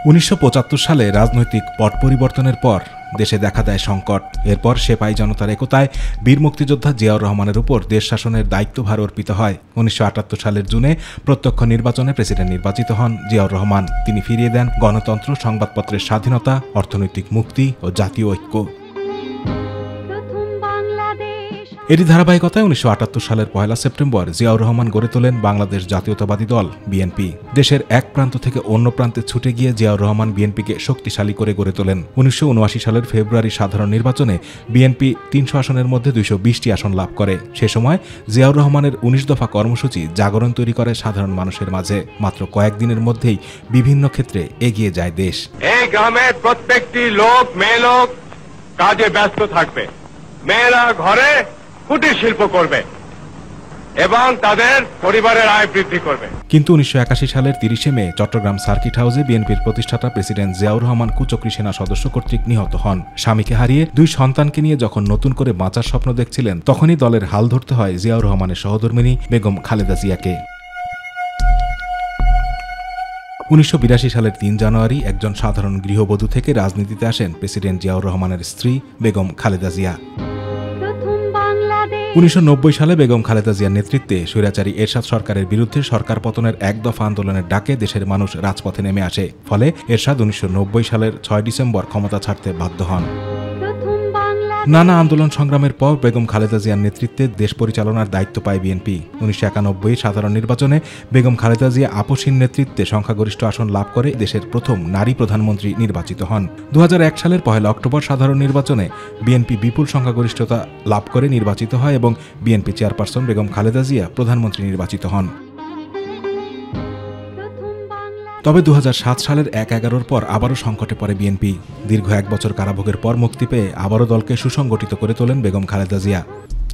১৯৭৫ সালে রাজনৈতিক পট পরিবর্তনের পর দেশে দেখা দেয় সংকট। এরপর সেপাই জনতার একতায় বীর মুক্তিযোদ্ধা জিয়াউর রহমানের উপর দেশ শাসনের দায়িত্বভার অর্পিত হয়। ১৯৭৮ সালের জুনে প্রত্যক্ষ নির্বাচনে প্রেসিডেন্ট নির্বাচিত হন জিয়াউর রহমান। তিনি ফিরিয়ে দেন গণতন্ত্র, সংবাদপত্রের স্বাধীনতা, অর্থনৈতিক মুক্তি ও জাতীয় ঐক্য। এরই ধারাবাহিকতায় ১৯৭৮ সালের ১ সেপ্টেম্বর জিয়াউর রহমান গড়ে তোলেন বাংলাদেশ জাতীয়তাবাদী দল বিএনপি। দেশের এক প্রান্ত থেকে অন্য প্রান্তে ছুটে গিয়ে জিয়াউর রহমান বিএনপিকে শক্তিশালী করে গড়ে তোলেন। ১৯৭৯ সালের ফেব্রুয়ারি সাধারণ নির্বাচনে বিএনপি ৩০০ আসনের মধ্যে ২২০টি আসন লাভ করে। সে সময় জিয়াউর রহমানের ১৯ দফা কর্মসূচি জাগরণ তৈরি করে সাধারণ মানুষের মাঝে। মাত্র কয়েকদিনের মধ্যেই বিভিন্ন ক্ষেত্রে এগিয়ে যায় দেশ। এই গ্রামের প্রত্যেকটি লোক, মেয়ে লোক কাজে ব্যস্ত থাকবে, মেয়েরা ঘরে কুটির শিল্প করবে এবং তাদের পরিবারের আয় বৃদ্ধি করবে। কিন্তু ১৯৮১ সালের ৩০ মে চট্টগ্রাম সার্কিট হাউসে বিএনপির প্রতিষ্ঠাতা প্রেসিডেন্ট জিয়াউর রহমান কুচক্রী সেনা সদস্য কর্তৃক নিহত হন। স্বামীকে হারিয়ে ২ সন্তানকে নিয়ে যখন নতুন করে বাঁচার স্বপ্ন দেখছিলেন, তখনই দলের হাল ধরতে হয় জিয়াউর রহমানের সহধর্মিণী বেগম খালেদা জিয়াকে। ১৯৮২ সালের ৩ জানুয়ারি একজন সাধারণ গৃহবধূ থেকে রাজনীতিতে আসেন প্রেসিডেন্ট জিয়াউর রহমানের স্ত্রী বেগম খালেদা জিয়া। ১৯৯০ সালে বেগম খালেদা জিয়ার নেতৃত্বে স্বৈরাচারী এরশাদ সরকারের বিরুদ্ধে সরকার পতনের এক দফা আন্দোলনের ডাকে দেশের মানুষ রাজপথে নেমে আসে। ফলে এরশাদ ১৯৯০ সালের ৬ ডিসেম্বর ক্ষমতা ছাড়তে বাধ্য হন। নানা আন্দোলন সংগ্রামের পর বেগম খালেদা জিয়ার নেতৃত্বে দেশ পরিচালনার দায়িত্ব পায় বিএনপি। ১৯৯১ সাধারণ নির্বাচনে বেগম খালেদা জিয়া আপসহীন নেতৃত্বে সংখ্যাগরিষ্ঠ আসন লাভ করে দেশের প্রথম নারী প্রধানমন্ত্রী নির্বাচিত হন। ২০০১ সালের ১ অক্টোবর সাধারণ নির্বাচনে বিএনপি বিপুল সংখ্যাগরিষ্ঠতা লাভ করে নির্বাচিত হয় এবং বিএনপি চেয়ারপারসন বেগম খালেদা জিয়া প্রধানমন্ত্রী নির্বাচিত হন। তবে ২০০৭ সালের ১/১১ পর আবারও সংকটে পড়ে বিএনপি। দীর্ঘ ১ বছর কারাভোগের পর মুক্তি পেয়ে আবারও দলকে সুসংগঠিত করে তোলেন বেগম খালেদা জিয়া।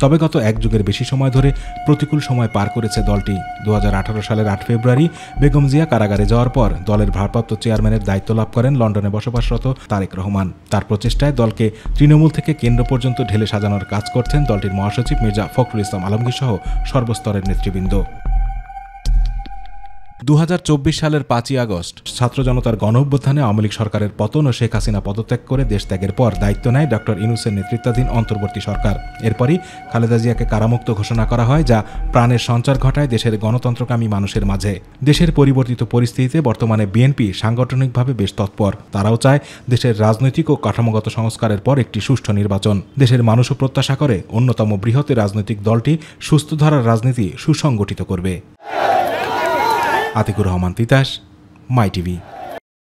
তবে গত ১ যুগের বেশি সময় ধরে প্রতিকূল সময় পার করেছে দলটি। ২০১৮ সালের ৮ ফেব্রুয়ারি বেগম জিয়া কারাগারে যাওয়ার পর দলের ভারপ্রাপ্ত চেয়ারম্যানের দায়িত্ব লাভ করেন লন্ডনে বসবাসরত তারেক রহমান। তার প্রচেষ্টায় দলকে তৃণমূল থেকে কেন্দ্র পর্যন্ত ঢেলে সাজানোর কাজ করছেন দলটির মহাসচিব মির্জা ফখরুল ইসলাম আলমগীর সহ সর্বস্তরের নেতৃবৃন্দ। ২০২৪ সালের ৫ই আগস্ট ছাত্র জনতার গণঅভ্যুত্থানে আওয়ামী লীগ সরকারের পতন ও শেখ হাসিনা পদত্যাগ করে দেশ ত্যাগের পর দায়িত্ব নেয় ড. ইউনূসের নেতৃত্বাধীন অন্তর্বর্তী সরকার। এরপরই খালেদা জিয়াকে কারামুক্ত ঘোষণা করা হয়, যা প্রাণের সঞ্চার ঘটায় দেশের গণতন্ত্রকামী মানুষের মাঝে। দেশের পরিবর্তিত পরিস্থিতিতে বর্তমানে বিএনপি সাংগঠনিকভাবে বেশ তৎপর। তারাও চায় দেশের রাজনৈতিক ও কাঠামোগত সংস্কারের পর একটি সুষ্ঠু নির্বাচন। দেশের মানুষও প্রত্যাশা করে অন্যতম বৃহৎ রাজনৈতিক দলটি সুস্থ ধারার রাজনীতি সুসংগঠিত করবে। আতিকুর রহমান তিতাস, মাই টিভি।